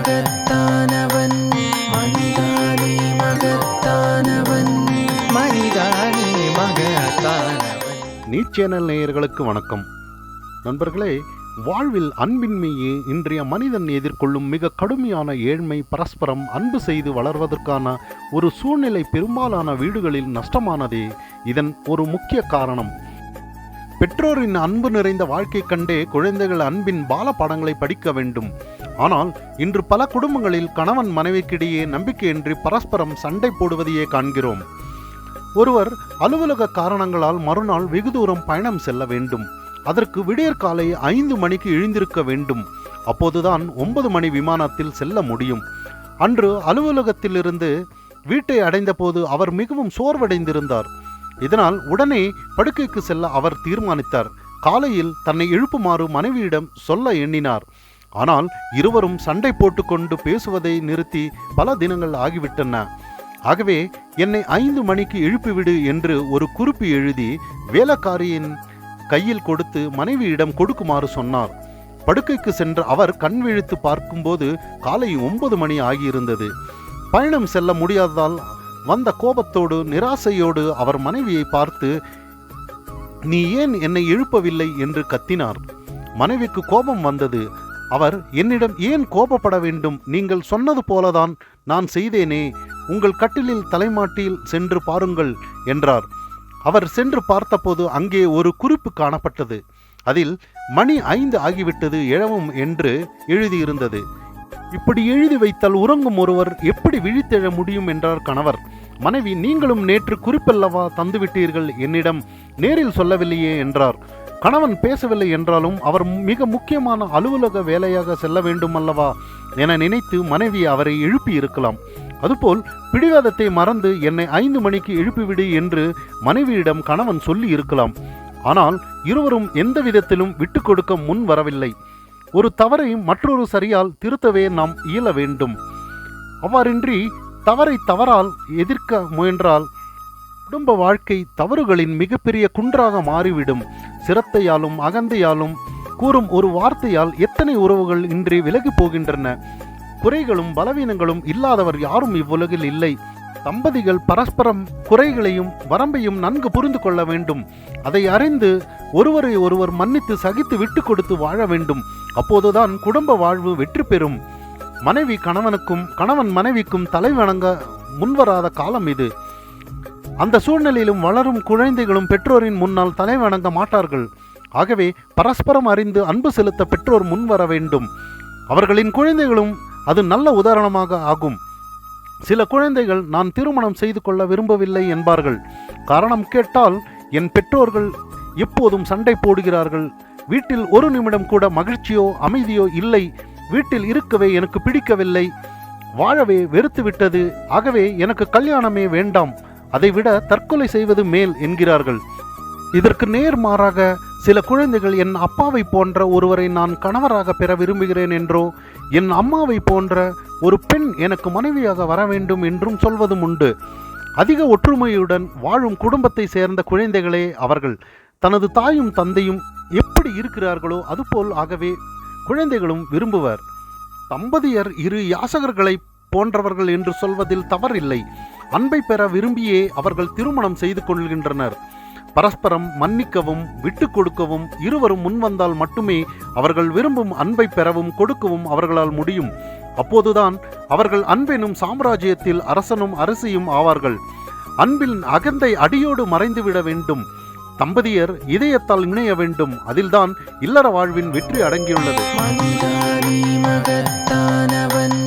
மகத்தானவன் மனிதானே மகத்தானவன் மனிதானே மகத்தானவன். NEET channel நேயர்களுக்கு வணக்கம். நண்பர்களே, வாழ்வில் அன்பின்மையே இன்றைய மனிதன் எதிர்கொள்ளும் மிக கடுமையான ஏழ்மை. பரஸ்பரம் அன்பு செய்து வளர்வதற்கான ஒரு சூழ்நிலை பெரும்பாலான வீடுகளில் நஷ்டமானதே இதன் ஒரு முக்கிய காரணம். பெற்றோரின் அன்பு நிறைந்த வாழ்க்கை கண்டே குழந்தைகள் அன்பின் பால பாடங்களை படிக்க வேண்டும். ஆனால் இன்று பல குடும்பங்களில் கணவன் மனைவிக்கிடையே நம்பிக்கையின்றி பரஸ்பரம் சண்டை போடுவதையே காண்கிறோம். ஒருவர் அலுவலக காரணங்களால் மறுநாள் வெகு தூரம் பயணம் செல்ல வேண்டும். அதற்கு விடியற்காலை 5 மணிக்கு எழுந்திருக்க வேண்டும். அப்போதுதான் 9 மணி விமானத்தில் செல்ல முடியும். அன்று அலுவலகத்திலிருந்து வீட்டை அடைந்த போது அவர் மிகவும் சோர்வடைந்திருந்தார். இதனால் உடனே படுக்கைக்கு செல்ல அவர் தீர்மானித்தார். காலையில் தன்னை எழுப்புமாறு மனைவியிடம் சொல்ல எண்ணினார். ஆனால் இருவரும் சண்டை போட்டுக்கொண்டு பேசுவதை நிறுத்தி பல தினங்கள் ஆகிவிட்டன. ஆகவே என்னை 5 மணிக்கு எழுப்பிவிடு என்று ஒரு குறிப்பு எழுதி வேலைக்காரியின் கையில் கொடுத்து மனைவியிடம் கொடுக்குமாறு சொன்னார். படுக்கைக்கு சென்ற அவர் கண் விழித்து பார்க்கும்போது காலை 9 மணி ஆகியிருந்தது. பயணம் செல்ல முடியாததால் வந்த கோபத்தோடு நிராசையோடு அவர் மனைவியை பார்த்து, நீ ஏன் என்னை எழுப்பவில்லை என்று கத்தினார். மனைவிக்கு கோபம் வந்தது. அவர், என்னிடம் ஏன் கோபப்பட வேண்டும்? நீங்கள் சொன்னது போலதான் நான் செய்தேனே. உங்கள் கட்டிலில் தலைமாட்டில் சென்று பாருங்கள் என்றார். அவர் சென்று பார்த்தபோது அங்கே ஒரு குறிப்பு காணப்பட்டது. அதில் மணி 5 ஆகிவிட்டது, எழவும் என்று எழுதியிருந்தது. இப்படி எழுதி வைத்தால் உறங்கும் ஒருவர் எப்படி விழித்தெழ முடியும் என்றார் கணவர். மனைவி, நீங்களும் நேற்று குறிப்பல்லவா தந்துவிட்டீர்கள், என்னிடம் நேரில் சொல்லவில்லையே என்றார். கணவன் பேசவில்லை என்றாலும் அவர் மிக முக்கியமான அலுவலக வேலையாக செல்ல வேண்டும் அல்லவா என நினைத்து மனைவி அவரை எழுப்பி இருக்கலாம். அதுபோல் பிடிவாதத்தை மறந்து என்னை 5 மணிக்கு எழுப்பிவிடு என்று மனைவியிடம் கணவன் சொல்லி இருக்கலாம். ஆனால் இருவரும் எந்த விதத்திலும் விட்டு கொடுக்க முன் வரவில்லை. ஒரு தவறை மற்றொரு சரியால் திருத்தவே நாம் இயல வேண்டும். அவ்வாறின்றி தவறை தவறால் எதிர்க்க முயன்றால் குடும்ப வாழ்க்கை தவறுகளின் மிகப்பெரிய குன்றாக மாறிவிடும். சிரத்தையாலும் அகந்தையாலும் கூறும் ஒரு வார்த்தையால் எத்தனை உறவுகள் இன்றி விலகி போகின்றன. குறைகளும் பலவீனங்களும் இல்லாதவர் யாரும் இவ்வுலகில் இல்லை. தம்பதிகள் பரஸ்பரம் குறைகளையும் வரம்பையும் நன்கு புரிந்து கொள்ள வேண்டும். அதை அறிந்து ஒருவரை ஒருவர் மன்னித்து சகித்து விட்டு கொடுத்து வாழ வேண்டும். அப்போதுதான் குடும்ப வாழ்வு வெற்றி பெறும். மனைவி கணவனுக்கும் கணவன் மனைவிக்கும் தலை வணங்க முன்வராத காலம் இது. அந்த சூழ்நிலையிலும் வளரும் குழந்தைகளும் பெற்றோரின் முன்னால் தலை வணங்க மாட்டார்கள். ஆகவே பரஸ்பரம் அறிந்து அன்பு செலுத்த பெற்றோர் முன்வர வேண்டும். அவர்களின் குழந்தைகளும் அது நல்ல உதாரணமாக ஆகும். சில குழந்தைகள் நான் திருமணம் செய்து கொள்ள விரும்பவில்லை என்பார்கள். காரணம் கேட்டால், என் பெற்றோர்கள் எப்போதும் சண்டை போடுகிறார்கள், வீட்டில் ஒரு நிமிடம் கூட மகிழ்ச்சியோ அமைதியோ இல்லை, வீட்டில் இருக்கவே எனக்கு பிடிக்கவில்லை, வாழவே வெறுத்து விட்டது, ஆகவே எனக்கு கல்யாணமே வேண்டாம், அதைவிட தற்கொலை செய்வது மேல் என்கிறார்கள். இதற்கு நேர்மாறாக சில குழந்தைகள் என் அப்பாவை போன்ற ஒருவரை நான் கணவராக பெற விரும்புகிறேன் என்றோ, என் அம்மாவை போன்ற ஒரு பெண் எனக்கு மனைவியாக வர வேண்டும் என்றும் சொல்வதும் உண்டு. அதிக ஒற்றுமையுடன் வாழும் குடும்பத்தை சேர்ந்த குழந்தைகளே அவர்கள். தனது தாயும் தந்தையும் எப்படி இருக்கிறார்களோ அதுபோல் ஆகவே குழந்தைகளும் விரும்புவர். தம்பதியர் இரு யாசகர்களை போன்றவர்கள் என்று சொல்வதில் தவறில்லை. அன்பை பெற விரும்பியே அவர்கள் திருமணம் செய்து கொள்கின்றனர். பரஸ்பரம் மன்னிக்கவும் விட்டு கொடுக்கவும் இருவரும் முன்வந்தால் மட்டுமே அவர்கள் விரும்பும் அன்பை பெறவும் கொடுக்கவும் அவர்களால் முடியும். அப்போதுதான் அவர்கள் அன்பெனும் சாம்ராஜ்யத்தில் அரசனும் அரசியும் ஆவார்கள். அன்பின் அகந்தை அடியோடு மறைந்துவிட வேண்டும். தம்பதியர் இதயத்தால் இணைய வேண்டும். அதில்தான் இல்லற வாழ்வின் வெற்றி அடங்கியுள்ளது. மனிதானே மகத்தானவன்